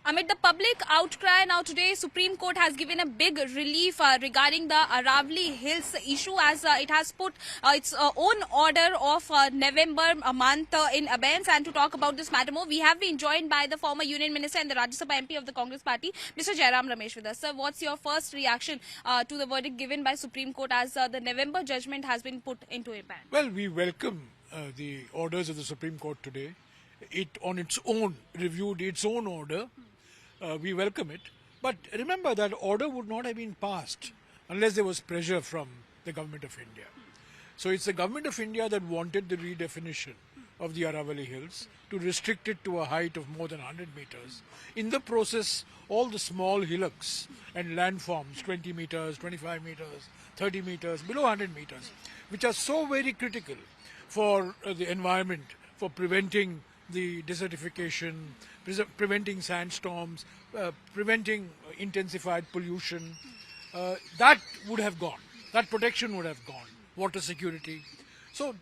Amid the public outcry now today, Supreme Court has given a big relief regarding the Aravalli Hills issue as it has put its own order of November month in abeyance. And to talk about this matter more, we have been joined by the former Union Minister and the Rajya Sabha MP of the Congress Party, Mr. Jairam Ramesh with us. Sir, what's your first reaction to the verdict given by Supreme Court as the November judgment has been put into abeyance? Well, we welcome the orders of the Supreme Court today. It on its own reviewed its own order. We welcome it. But remember that order would not have been passed unless there was pressure from the Government of India. So it's the Government of India that wanted the redefinition of the Aravalli Hills to restrict it to a height of more than 100 meters. In the process, all the small hillocks and landforms, 20 meters, 25 meters, 30 meters, below 100 meters, which are so very critical for the environment, for preventing the desertification, preventing sandstorms, preventing intensified pollution, that would have gone. That protection would have gone. Water security. So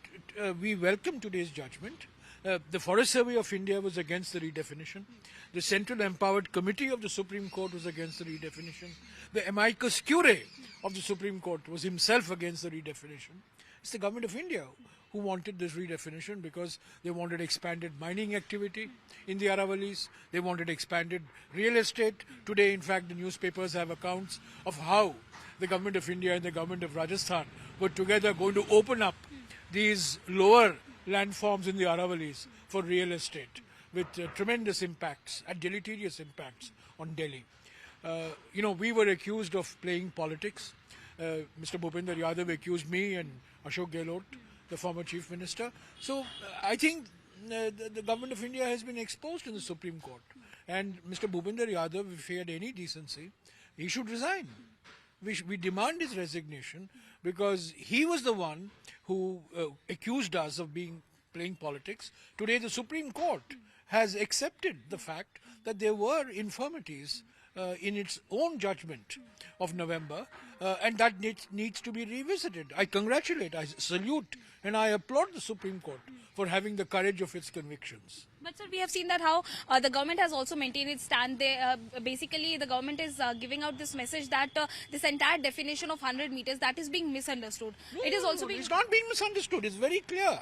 we welcome today's judgment. The Forest Survey of India was against the redefinition. The Central Empowered Committee of the Supreme Court was against the redefinition. The amicus curiae of the Supreme Court was himself against the redefinition. It's the Government of India who wanted this redefinition because they wanted expanded mining activity in the Aravallis. They wanted expanded real estate. Today, in fact, the newspapers have accounts of how the Government of India and the Government of Rajasthan were together going to open up these lower landforms in the Aravallis for real estate with tremendous impacts and deleterious impacts on Delhi. We were accused of playing politics. Mr. Bhupendra Yadav accused me and Ashok Gehlot, the former Chief Minister. So I think the Government of India has been exposed in the Supreme Court. And Mr. Bhupendra Yadav, if he had any decency, he should resign. We demand his resignation because he was the one who accused us of playing politics. Today the Supreme Court has accepted the fact that there were infirmities in its own judgment of November, and that needs to be revisited. I congratulate, I salute, and I applaud the Supreme Court for having the courage of its convictions. But sir, we have seen that how the government has also maintained its stand. Basically, the government is giving out this message that this entire definition of 100 meters, that is being misunderstood. It's not being misunderstood. It's very clear.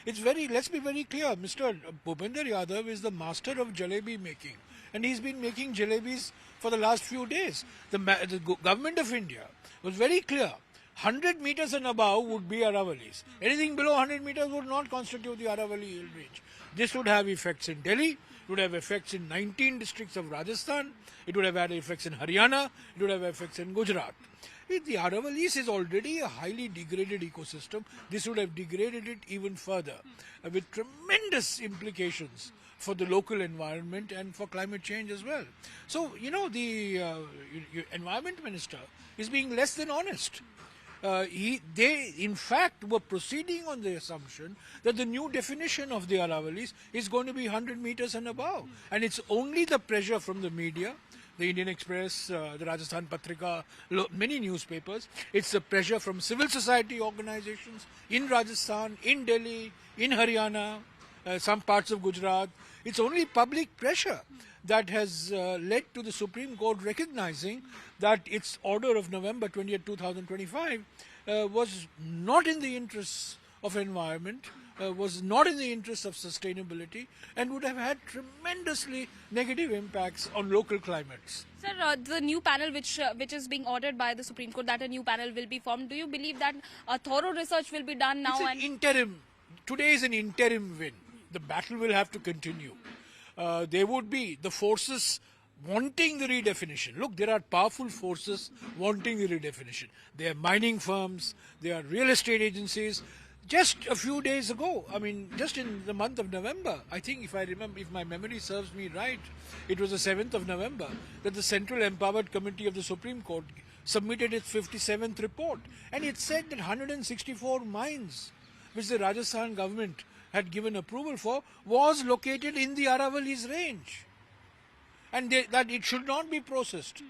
Let's be very clear. Mr. Bhupendra Yadav is the master of jalebi making. And he's been making jalebis for the last few days. The Government of India was very clear. 100 meters and above would be Aravallis. Anything below 100 meters would not constitute the Aravalli Hill Range. This would have effects in Delhi, it would have effects in 19 districts of Rajasthan, it would have had effects in Haryana, it would have effects in Gujarat. The Aravallis is already a highly degraded ecosystem. This would have degraded it even further with tremendous implications for the local environment and for climate change as well. So, the Environment Minister is being less than honest. They, in fact, were proceeding on the assumption that the new definition of the Aravallis is going to be 100 meters and above. And it's only the pressure from the media, the Indian Express, the Rajasthan Patrika, many newspapers. It's the pressure from civil society organizations in Rajasthan, in Delhi, in Haryana, some parts of Gujarat. It's only public pressure that has led to the Supreme Court recognizing that its order of November 20th, 2025 was not in the interests of environment, was not in the interest of sustainability, and would have had tremendously negative impacts on local climates. Sir, the new panel which is being ordered by the Supreme Court, that a new panel will be formed, do you believe that a thorough research will be done now? It's an interim. Today is an interim win. The battle will have to continue. There would be the forces wanting the redefinition. Look, there are powerful forces wanting the redefinition. There are mining firms, there are real estate agencies. Just a few days ago, just in the month of November, I think if my memory serves me right, it was the 7th of November, that the Central Empowered Committee of the Supreme Court submitted its 57th report. And it said that 164 mines, which the Rajasthan government had given approval for, was located in the Aravallis range. And that it should not be processed.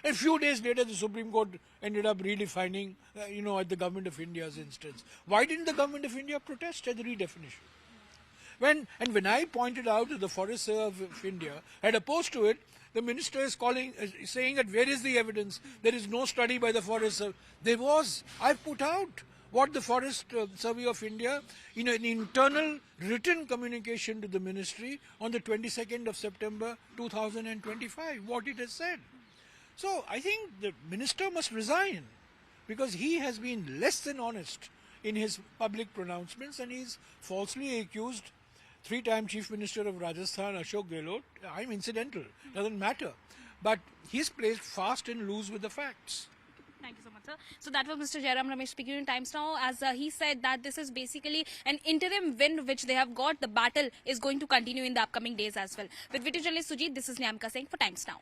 A few days later, the Supreme Court ended up redefining, at the Government of India's instance. Why didn't the Government of India protest at the redefinition? When I pointed out that the Forest Service of India had opposed to it, the minister is saying that where is the evidence? There is no study by the Forest Service. There was. I've put out what the Forest Survey of India, in an internal written communication to the ministry on the 22nd of September 2025, what it has said. So I think the minister must resign because he has been less than honest in his public pronouncements, and he's falsely accused three-time Chief Minister of Rajasthan, Ashok Gehlot. I'm incidental, doesn't matter. But he's played fast and loose with the facts. Thank you so much, sir. So that was Mr. Jairam Ramesh speaking in Times Now, as he said that this is basically an interim win which they have got. The battle is going to continue in the upcoming days as well. With video journalist Sujit, this is Nyamka saying for Times Now.